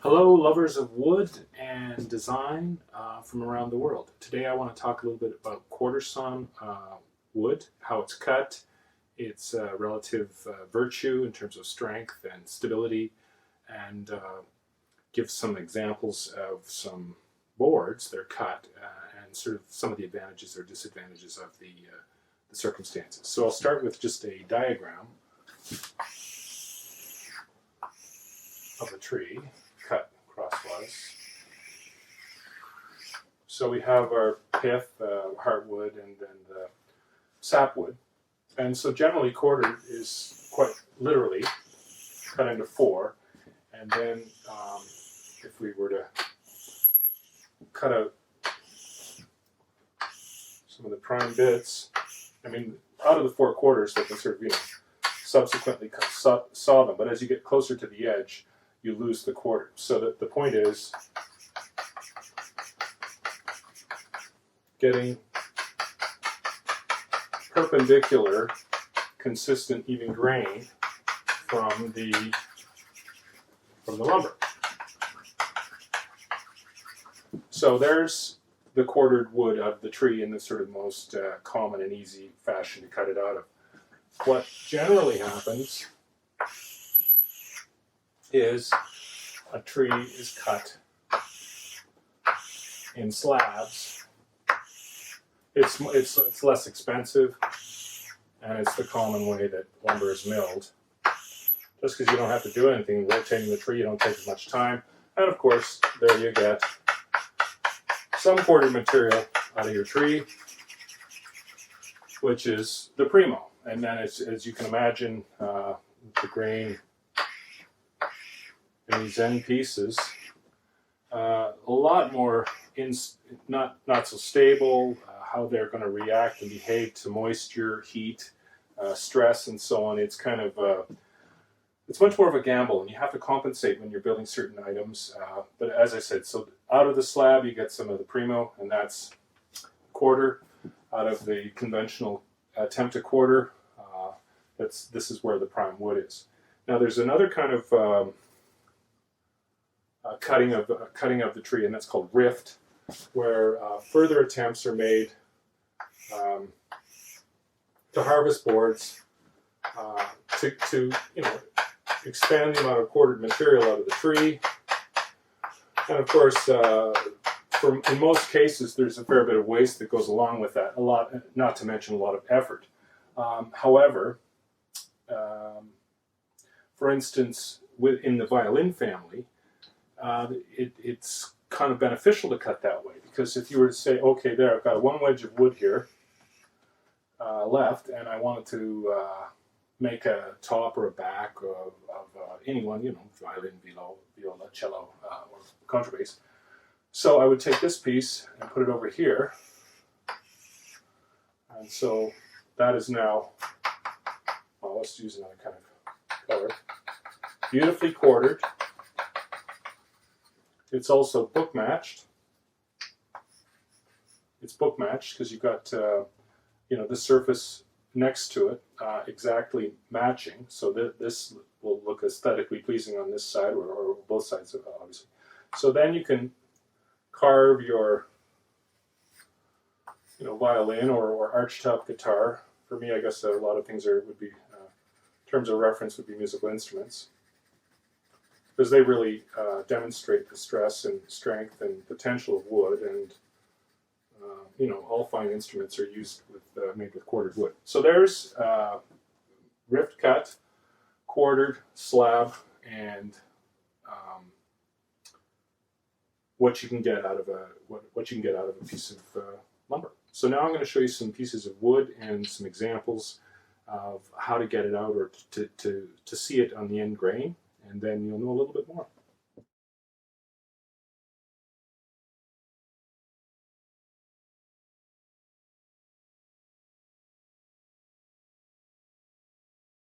Hello, lovers of wood and design from around the world. Today I want to talk a little bit about quarter sawn wood, how it's cut, its relative virtue in terms of strength and stability, and give some examples of some boards that are cut and sort of some of the advantages or disadvantages of the circumstances. So I'll start with just a diagram of a tree cut crosswise. So we have our pith, heartwood, and then the sapwood. And so generally quartered is quite literally cut into four. And then if we were to cut out some of the prime bits, I mean, out of the four quarters, they can sort of, subsequently saw them. But as you get closer to the edge, you lose the quarter. So that the point is getting perpendicular, consistent, even grain from the lumber. So there's the quartered wood of the tree in the sort of most common and easy fashion to cut it out of. What generally happens is a tree is cut in slabs. It's less expensive, and it's the common way that lumber is milled. Just because you don't have to do anything rotating the tree, you don't take as much time. And of course, there you get some quartered material out of your tree, which is the primo. And then, as you can imagine, the grain in these end pieces, a lot more not so stable, how they're going to react and behave to moisture, heat, stress, and so on. It's kind of it's much more of a gamble, and you have to compensate when you're building certain items. But as I said, so out of the slab you get some of the primo, and that's quarter. Out of the conventional attempt to quarter, this is where the prime wood is. Now there's another kind of cutting of the tree, and that's called rift, where further attempts are made to harvest boards to expand the amount of quartered material out of the tree. And of course, in most cases, there's a fair bit of waste that goes along with that. Not to mention a lot of effort. However, for instance, in the violin family, it's kind of beneficial to cut that way, because if you were to say, okay, there, I've got one wedge of wood here left, and I wanted to make a top or a back of any one, violin, viola, cello, or contrabass. So I would take this piece and put it over here, and so that is now, well, let's use another kind of color, beautifully quartered. It's also book matched. It's book matched because you've got the surface next to it exactly matching, so that this will look aesthetically pleasing on this side, or both sides, obviously. So then you can carve your violin or archtop guitar. For me, I guess a lot of things would be terms of reference would be musical instruments, because they really demonstrate the stress and strength and potential of wood, and all fine instruments are made with quartered wood. So there's rift cut, quartered, slab, and what you can get out of a piece of lumber. So now I'm going to show you some pieces of wood and some examples of how to get it out, or to see it on the end grain, and then you'll know a little bit more.